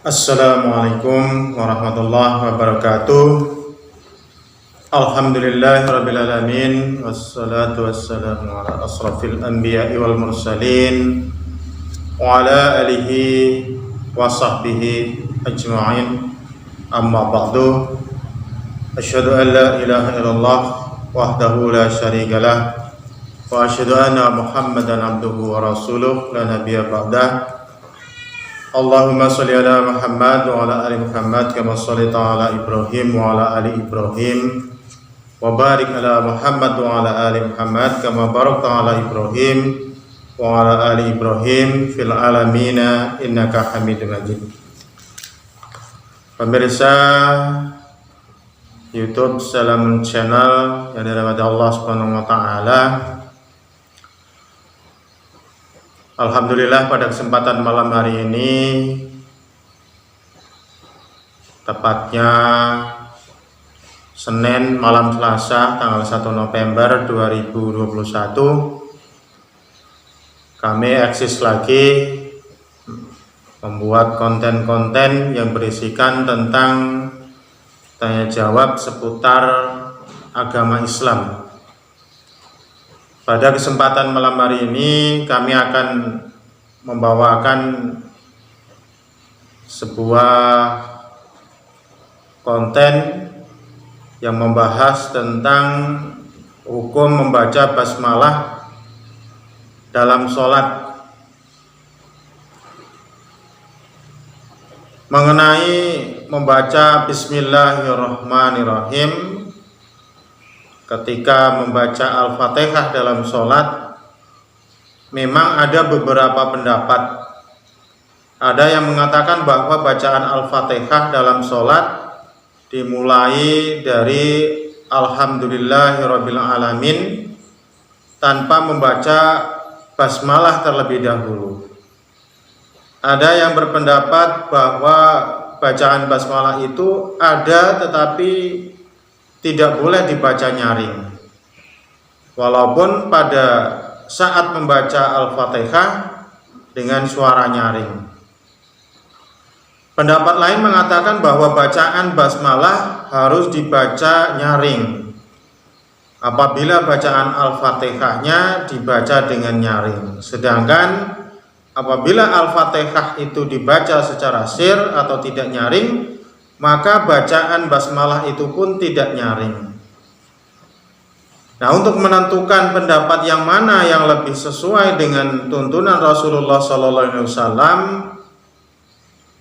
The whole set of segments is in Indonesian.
Assalamualaikum warahmatullahi wabarakatuh. Alhamdulillahirabbil alamin wassalatu wassalamu ala asrafil anbiya'i wal mursalin wa ala alihi wa sahbihi ajma'in. Amma ba'du. Asyhadu an la ilaha illallah wahdahu la syarikalah wa asyhadu anna Muhammadan abduhu wa rasuluh la nabiyya ba'dah. Allahumma sholli ala Muhammad wa ala ali Muhammad kama shallaita ala Ibrahim wa ala ali Ibrahim wa barik ala Muhammad wa ala ali Muhammad kama barakta ala Ibrahim wa ala ali Ibrahim fil alamin innaka Hamidum Majid. Pemirsa YouTube Salam Channel yang dirahmati Allah Subhanahu wa taala, alhamdulillah pada kesempatan malam hari ini, tepatnya Senin malam Selasa tanggal 1 November 2021, kami eksis lagi membuat konten-konten yang berisikan tentang tanya jawab seputar agama Islam. Pada kesempatan malam hari ini kami akan membawakan sebuah konten yang membahas tentang hukum membaca basmalah dalam sholat. Mengenai membaca Bismillahirrahmanirrahim ketika membaca Al-Fatihah dalam sholat, memang ada beberapa pendapat. Ada yang mengatakan bahwa bacaan Al-Fatihah dalam sholat dimulai dari Alhamdulillahirabbil alamin tanpa membaca basmalah terlebih dahulu. Ada yang berpendapat bahwa bacaan basmalah itu ada tetapi tidak boleh dibaca nyaring, walaupun pada saat membaca Al-Fatihah dengan suara nyaring. Pendapat lain mengatakan bahwa bacaan basmalah harus dibaca nyaring apabila bacaan Al-Fatihahnya dibaca dengan nyaring, sedangkan apabila Al-Fatihah itu dibaca secara sir atau tidak nyaring, maka bacaan basmalah itu pun tidak nyaring. Nah, untuk menentukan pendapat yang mana yang lebih sesuai dengan tuntunan Rasulullah SAW,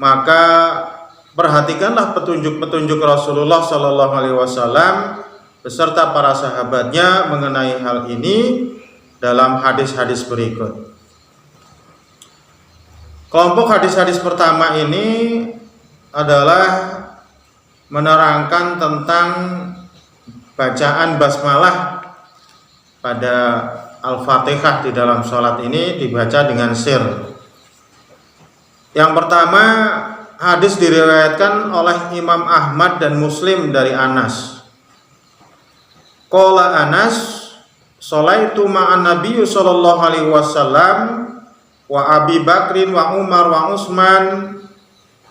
maka perhatikanlah petunjuk-petunjuk Rasulullah SAW beserta para sahabatnya mengenai hal ini dalam hadis-hadis berikut. Kelompok hadis-hadis pertama ini adalah menerangkan tentang bacaan basmalah pada Al-Fatihah di dalam sholat ini dibaca dengan sir. Yang pertama, hadis diriwayatkan oleh Imam Ahmad dan Muslim dari Anas. Qala Anas, sholaitu ma'an nabiyyu sallallahu alaihi wasallam wa Abi Bakrin wa Umar wa Utsman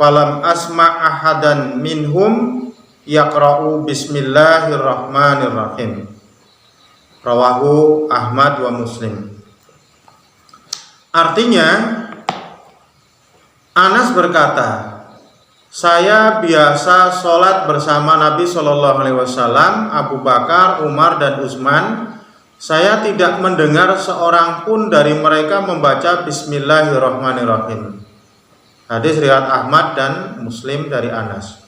falam asma ahadan minhum yaqra'u bismillahirrahmanirrahim. Rawahu Ahmad wa Muslim. Artinya, Anas berkata, saya biasa sholat bersama Nabi Shallallahu Alaihi Wasallam, Abu Bakar, Umar dan Utsman. Saya tidak mendengar seorang pun dari mereka membaca Bismillahirrahmanirrahim. Hadis riwayat Ahmad dan Muslim dari Anas.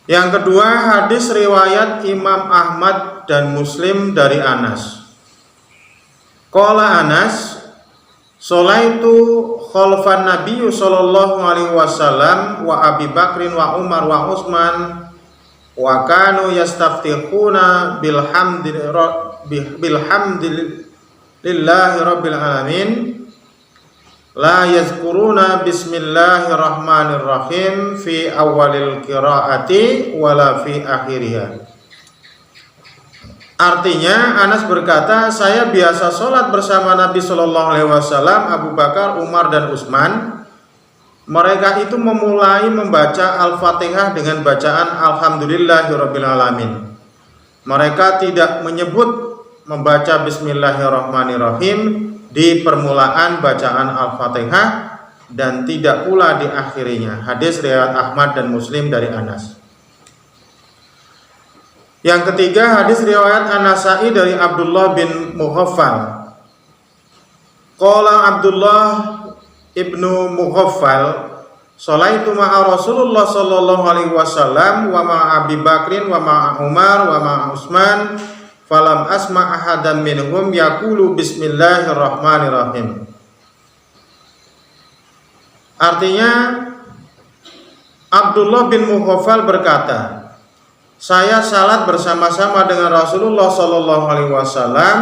Yang kedua, hadis riwayat Imam Ahmad dan Muslim dari Anas. Qala Anas, sholaitu khalfan nabiyyu sallallahu alaihi wasallam wa Abi Bakrin wa Umar wa Utsman wa kanu yastaftihuna bilhamdillahi rabbil alamin la yazkuruna bismillahirrahmanirrahim fi awalil qiraati wala fi akhiriha. Artinya Anas berkata, saya biasa sholat bersama Nabi Shallallahu Alaihi Wasallam, Abu Bakar, Umar dan Utsman. mereka itu memulai membaca Al-Fatihah dengan bacaan Alhamdulillahirabbil alamin. Mereka tidak menyebut membaca Bismillahirrahmanirrahim di permulaan bacaan Al-Fatihah dan tidak pula di akhirinya. Hadis riwayat Ahmad dan Muslim dari Anas. Yang ketiga, hadis riwayat An-Nasa'i dari Abdullah bin Mughaffal. Qala Abdullah ibnu Mughaffal, sholaitu ma'a Rasulullah sallallahu alaihi wasallam wa ma'a Abi Bakrin wa ma'a Umar wa ma'a Utsman falam asma' ahadan minhum yaqulu bismillahirrahmanirrahim. Artinya, Abdullah bin Mughaffal berkata, saya salat bersama-sama dengan Rasulullah sallallahu alaihi wasallam,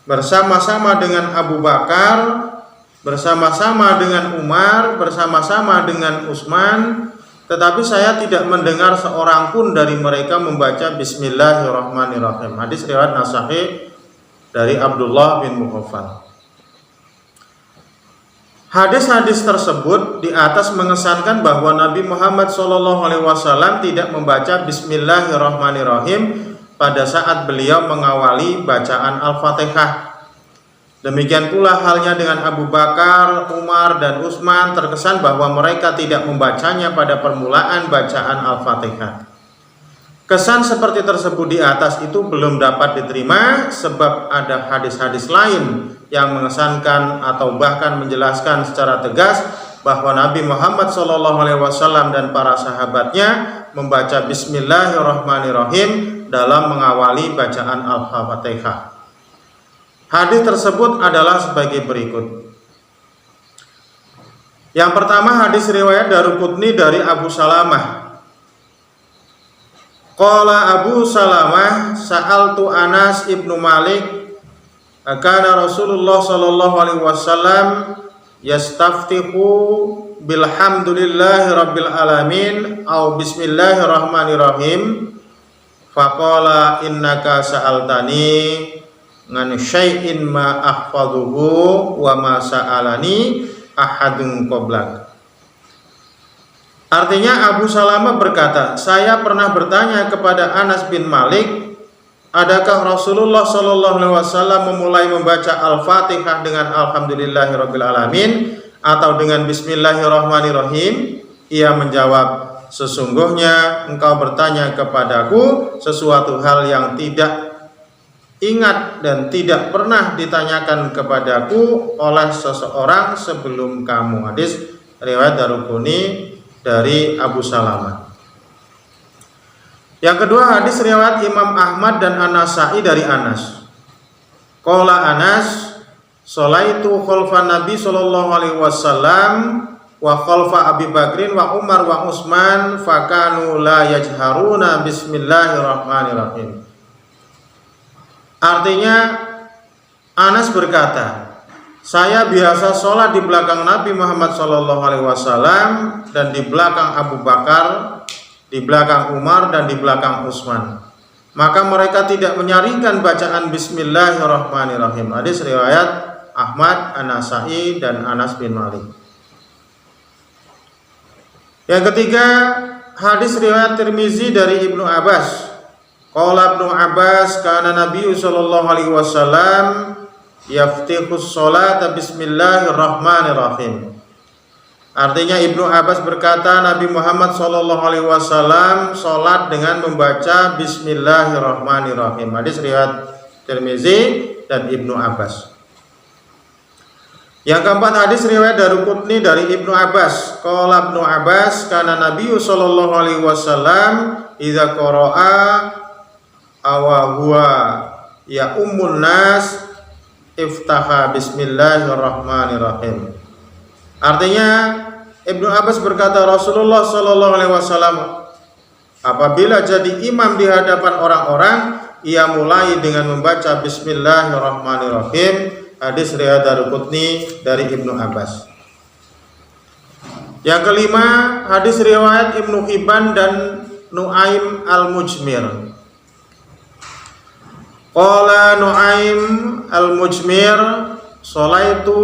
bersama-sama dengan Abu Bakar, bersama-sama dengan Umar, bersama-sama dengan Utsman, tetapi saya tidak mendengar seorang pun dari mereka membaca Bismillahirrahmanirrahim. Hadis riwayat Nasa'i dari Abdullah bin Mughaffal. Hadis-hadis tersebut di atas mengesankan bahwa Nabi Muhammad SAW tidak membaca Bismillahirrahmanirrahim pada saat beliau mengawali bacaan Al-Fatihah. Demikian pula halnya dengan Abu Bakar, Umar, dan Utsman, terkesan bahwa mereka tidak membacanya pada permulaan bacaan Al-Fatihah. Kesan seperti tersebut di atas itu belum dapat diterima sebab ada hadis-hadis lain yang mengesankan atau bahkan menjelaskan secara tegas bahwa Nabi Muhammad SAW dan para sahabatnya membaca Bismillahirrahmanirrahim dalam mengawali bacaan Al-Fatihah. Hadis tersebut adalah sebagai berikut. Yang pertama, hadis riwayat Daruqutni dari Abu Salamah. Qala Abu Salamah, sa'altu Anas ibnu Malik, kana Rasulullah sallallahu alaihi wasallam yastaftihu bilhamdulillahi rabbil alamin au bismillahirrahmanirrahim. Faqala innaka sa'altani ngan syai'in ma ahfaduhu wa ma sa'alani ahadun qablak. Artinya Abu Salamah berkata, saya pernah bertanya kepada Anas bin Malik, adakah Rasulullah SAW memulai membaca Al-Fatihah dengan Alhamdulillahirabbil alamin atau dengan Bismillahirrahmanirrahim? Ia menjawab, sesungguhnya engkau bertanya kepadaku sesuatu hal yang tidak ingat dan tidak pernah ditanyakan kepadaku oleh seseorang sebelum kamu. Hadis riwayat Daruqutni dari Abu Salamah. Yang kedua, hadis riwayat Imam Ahmad dan An-Nasa'i dari Anas. Qala Anas, sholaitu khalfan Nabi sallallahu alaihi wasallam wa khalfa Abi Bakrin wa Umar wa Utsman fakanu la yajharuna bismillahirrahmanirrahim. Artinya Anas berkata, saya biasa sholat di belakang Nabi Muhammad SAW dan di belakang Abu Bakar, di belakang Umar dan di belakang Utsman. Maka mereka tidak menyaringkan bacaan Bismillahirrahmanirrahim. Hadis riwayat Ahmad, An-Nasa'i dan Anas bin Malik. Yang ketiga, hadis riwayat Tirmizi dari Ibnu Abbas. Qala Ibnu Abbas, kana Nabi sallallahu alaihi wasallam yaftihus sholata bismillahirrahmanirrahim. Artinya Ibnu Abbas berkata, Nabi Muhammad SAW sholat dengan membaca Bismillahirrahmanirrahim. Hadis riwayat Tirmizi dan Ibnu Abbas. Yang keempat, hadis riwayat Daruqutni dari Ibnu Abbas. Qala Ibnu Abbas, kana Nabi SAW idza qara'a aw huwa ya ummun nas iftaha bismillahirrahmanirrahim. Artinya Ibnu Abbas berkata, Rasulullah SAW apabila jadi imam di hadapan orang-orang, ia mulai dengan membaca Bismillahirrahmanirrahim. Hadis riwayat Daruqutni dari Ibnu Abbas. Yang kelima, hadis riwayat Ibnu Hibban dan Nu'aim al-Mujmir. Qala Nu'aim al-Mujmir, Sholaitu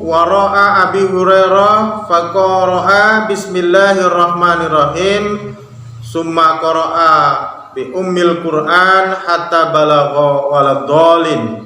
wara'a Abi Hurairah faqara'a bismillahirrahmanirrahim summa qara'a bi ummil Qur'an hatta balagha waladhdallin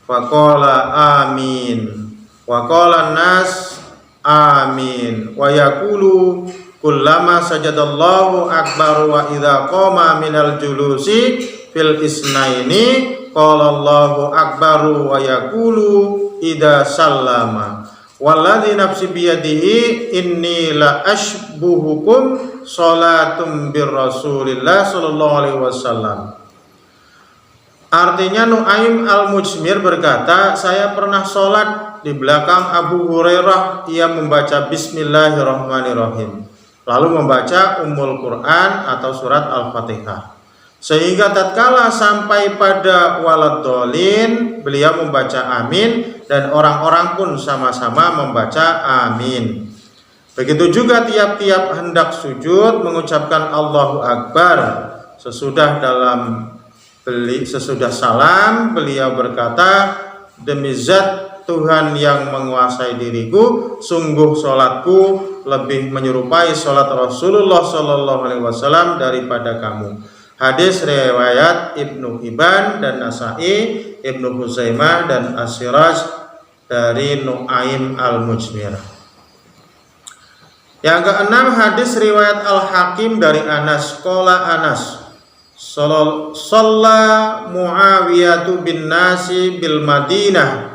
faqala amin wa qala nas amin wa yaqulu kullama sajadallahu akbar wa idza qama minal julusi fil isnaini qala Allahu akbaru wa yaqulu idza sallama walladzi nafsi biyadihi inni la ashbuhukum sholatum bir Rasulillah sallallahu alaihi wasallam. Artinya Nu'aim al-Mujmir berkata, saya pernah sholat di belakang Abu Hurairah, ia membaca Bismillahirrahmanirrahim lalu membaca Ummul Quran atau surat Al-Fatihah, sehingga tatkala sampai pada waladhdallin beliau membaca amin dan orang-orang pun sama-sama membaca amin. Begitu juga tiap-tiap hendak sujud mengucapkan Allahu Akbar. Sesudah salam beliau berkata, demi zat Tuhan yang menguasai diriku, sungguh sholatku lebih menyerupai sholat Rasulullah Sallallahu Alaihi Wasallam daripada kamu. Hadis riwayat Ibnu Hibban dan Nasai, Ibnu Huzaimah dan As-Siraj dari Nu'aim al-Mujmir. Yang keenam, hadis riwayat Al-Hakim dari Anas. Qala Anas, shalla Muawiyatu bin Nasi bil Madinah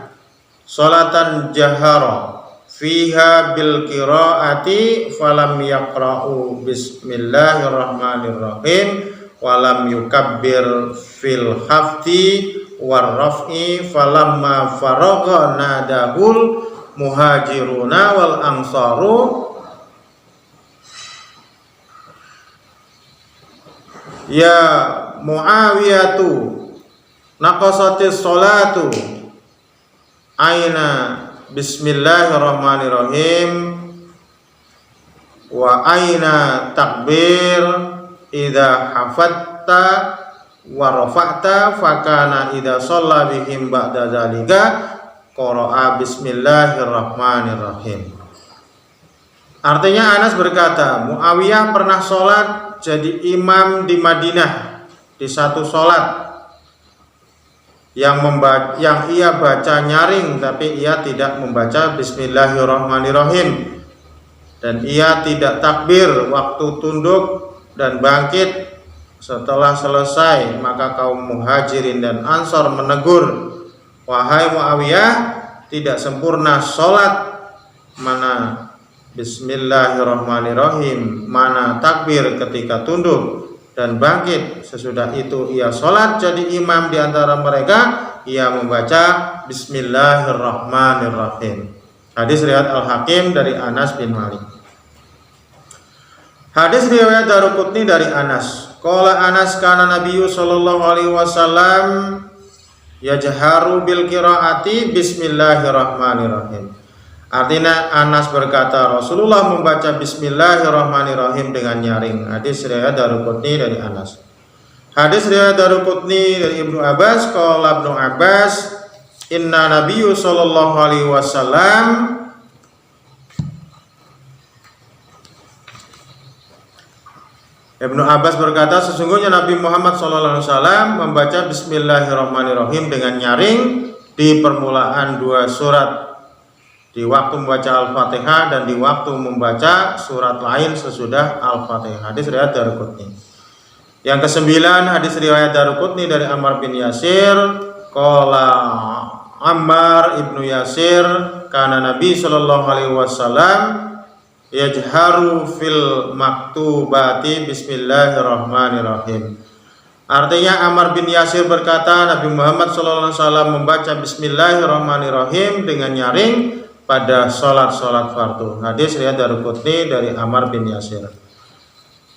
sholatan jahara fiha bil qiraati falam yaqra'u bismillahirrahmanirrahim walam yukabbir fil hafti war raf'i falamma faragha nadahul muhajiruna wal ansaru ya Muawiyatu naqasatis sholatu aina bismillahirrahmanirrahim wa aina takbir idza hafatta wa rafa'ta fakana idza shalla bihim ba'da dzalika qara'a bismillahirrahmanirrahim. Artinya Anas berkata, Muawiyah pernah sholat jadi imam di Madinah di satu sholat yang ia baca nyaring, tapi ia tidak membaca bismillahirrahmanirrahim, dan ia tidak takbir waktu tunduk dan bangkit setelah selesai. Maka kaum muhajirin dan ansor menegur, wahai Muawiyah, tidak sempurna sholat, mana bismillahirrahmanirrahim, mana takbir ketika tunduk dan bangkit. Sesudah itu ia sholat jadi imam di antara mereka, ia membaca bismillahirrahmanirrahim. Hadis riwayat Al-Hakim dari Anas bin Malik. Hadis riwayat Daruqutni dari Anas. Qala Anas kana Nabiyyu sallallahu alaihi wasallam yajharu bil qiraati bismillahirrahmanirrahim. Artinya Anas berkata, Rasulullah membaca bismillahirrahmanirrahim dengan nyaring. Hadis riwayat Daruqutni dari Anas. Hadis riwayat Daruqutni dari Ibnu Abbas. Qala Ibnu Abbas, inna Nabiyyu sallallahu alaihi wasallam Ibnu Abbas berkata, sesungguhnya Nabi Muhammad sallallahu alaihi wasallam membaca bismillahirrahmanirrahim dengan nyaring di permulaan dua surat, di waktu membaca Al-Fatihah dan di waktu membaca surat lain sesudah Al-Fatihah. Hadis riwayat Daruqutni. Yang kesembilan, hadis riwayat Daruqutni dari Ammar bin Yasir. Qala Ammar ibnu Yasir, kana Nabi sallallahu alaihi wasallam yajharu fil maktubati bismillahirrahmanirrahim. Artinya Ammar bin Yasir berkata, Nabi Muhammad sallallahu alaihi wasallam membaca bismillahirrahmanirrahim dengan nyaring pada sholat-sholat fardu. Hadis riwayat Daruqutni dari Ammar bin Yasir.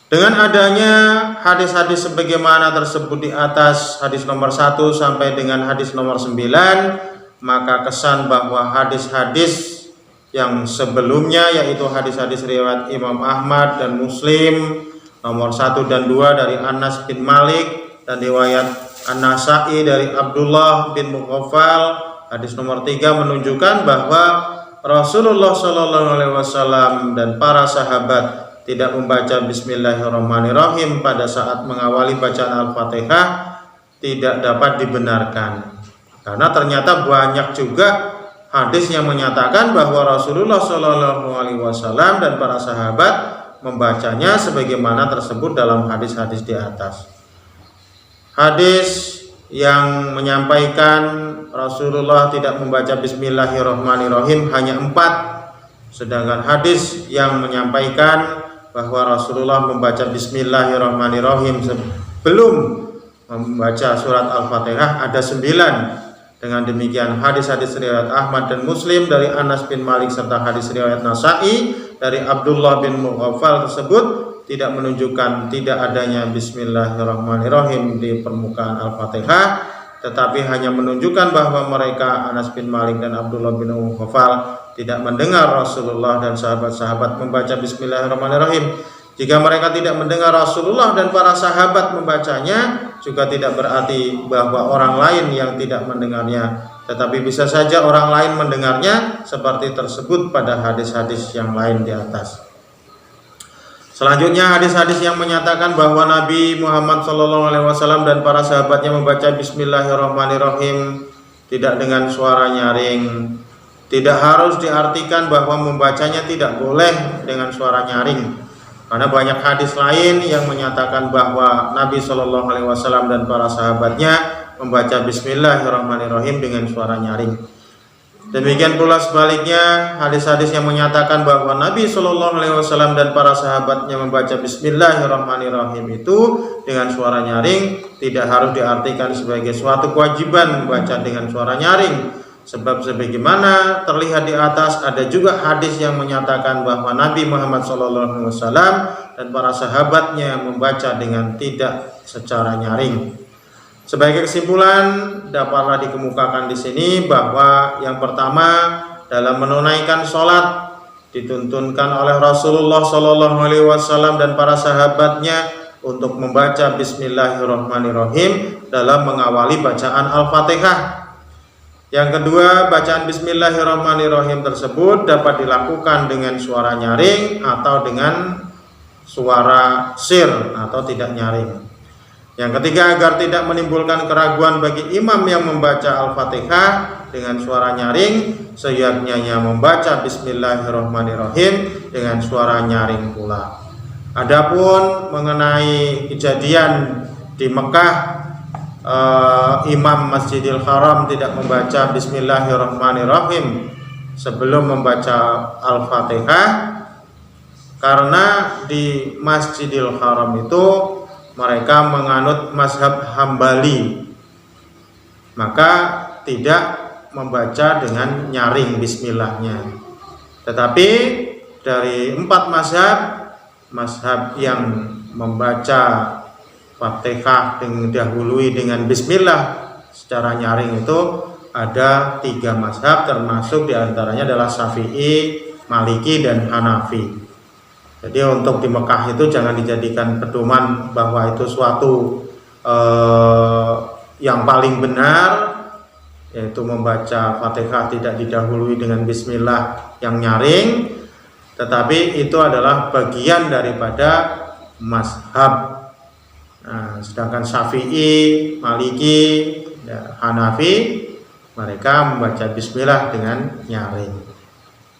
Dengan adanya hadis-hadis sebagaimana tersebut di atas, hadis nomor 1 sampai dengan hadis nomor 9, maka kesan bahwa hadis-hadis yang sebelumnya, yaitu hadis-hadis riwayat Imam Ahmad dan Muslim nomor 1 dan 2 dari Anas bin Malik, dan riwayat An-Nasai dari Abdullah bin Mughaffal Hadis nomor 3 menunjukkan bahwa Rasulullah SAW dan para sahabat tidak membaca Bismillahirrahmanirrahim pada saat mengawali bacaan Al-Fatihah tidak dapat dibenarkan. Karena ternyata banyak juga hadis yang menyatakan bahwa Rasulullah SAW dan para sahabat membacanya sebagaimana tersebut dalam hadis-hadis di atas. Hadis yang menyampaikan Rasulullah tidak membaca Bismillahirrahmanirrahim hanya 4, sedangkan hadis yang menyampaikan bahwa Rasulullah membaca Bismillahirrahmanirrahim sebelum membaca surat Al-Fatihah ada 9. Dengan demikian hadis-hadis riwayat Ahmad dan Muslim dari Anas bin Malik serta hadis riwayat Nasa'i dari Abdullah bin Mughaffal tersebut tidak menunjukkan tidak adanya Bismillahirrahmanirrahim di permukaan Al-Fatihah, tetapi hanya menunjukkan bahwa mereka Anas bin Malik dan Abdullah bin Mughaffal tidak mendengar Rasulullah dan sahabat-sahabat membaca Bismillahirrahmanirrahim. Jika mereka tidak mendengar Rasulullah dan para sahabat membacanya, juga tidak berarti bahwa orang lain yang tidak mendengarnya, tetapi bisa saja orang lain mendengarnya seperti tersebut pada hadis-hadis yang lain di atas. Selanjutnya hadis-hadis yang menyatakan bahwa Nabi Muhammad SAW dan para sahabatnya membaca Bismillahirrahmanirrahim tidak dengan suara nyaring. Tidak harus diartikan bahwa membacanya tidak boleh dengan suara nyaring. Karena banyak hadis lain yang menyatakan bahwa Nabi SAW dan para sahabatnya membaca Bismillahirrahmanirrahim dengan suara nyaring. Demikian pula sebaliknya hadis-hadis yang menyatakan bahwa Nabi SAW dan para sahabatnya membaca Bismillahirrahmanirrahim itu dengan suara nyaring tidak harus diartikan sebagai suatu kewajiban membaca dengan suara nyaring. Sebab sebagaimana terlihat di atas ada juga hadis yang menyatakan bahwa Nabi Muhammad SAW dan para sahabatnya membaca dengan tidak secara nyaring. Sebagai kesimpulan dapatlah dikemukakan di sini bahwa yang pertama dalam menunaikan sholat dituntunkan oleh Rasulullah SAW dan para sahabatnya untuk membaca Bismillahirrahmanirrahim dalam mengawali bacaan Al-Fatihah. Yang kedua, bacaan Bismillahirrahmanirrahim tersebut dapat dilakukan dengan suara nyaring atau dengan suara sir atau tidak nyaring. Yang ketiga, agar tidak menimbulkan keraguan bagi imam yang membaca Al-Fatihah dengan suara nyaring, seyogyanya membaca Bismillahirrahmanirrahim dengan suara nyaring pula. Adapun mengenai kejadian di Mekah, Imam Masjidil Haram tidak membaca Bismillahirrahmanirrahim sebelum membaca Al-Fatihah, karena di Masjidil Haram itu mereka menganut mazhab Hambali, maka tidak membaca dengan nyaring bismillahnya. Tetapi dari 4 mazhab yang membaca Fatihah didahului dengan bismillah secara nyaring itu ada 3 mazhab, termasuk diantaranya adalah Syafi'i, Maliki, dan Hanafi. Jadi untuk di Mekah itu jangan dijadikan pedoman bahwa itu suatu yang paling benar, yaitu membaca Fatihah tidak didahului dengan bismillah yang nyaring, tetapi itu adalah bagian daripada mazhab. Nah, sedangkan Syafi'i, Maliki, Hanafi mereka membaca bismillah dengan nyaring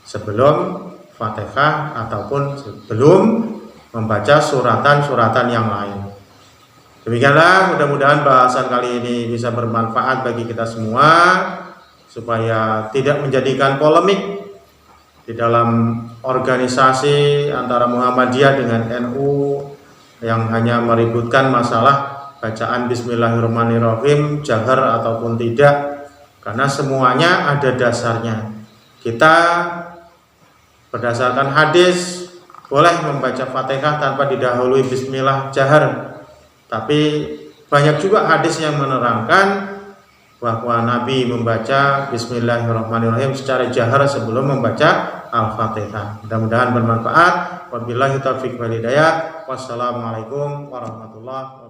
sebelum Fatihah ataupun sebelum membaca suratan-suratan yang lain. Demikianlah, mudah-mudahan bahasan kali ini bisa bermanfaat bagi kita semua, supaya tidak menjadikan polemik di dalam organisasi antara Muhammadiyah dengan NU yang hanya meributkan masalah bacaan Bismillahirrahmanirrahim jahar ataupun tidak, karena semuanya ada dasarnya. Kita berdasarkan hadis boleh membaca Fatihah tanpa didahului bismillah jahar, tapi banyak juga hadis yang menerangkan bahwa Nabi membaca Bismillahirrahmanirrahim secara jahar sebelum membaca Al-Fatihah. Mudah-mudahan bermanfaat. Wabillahi taufiq wal hidayah. Wassalamualaikum warahmatullahi wabarakatuh.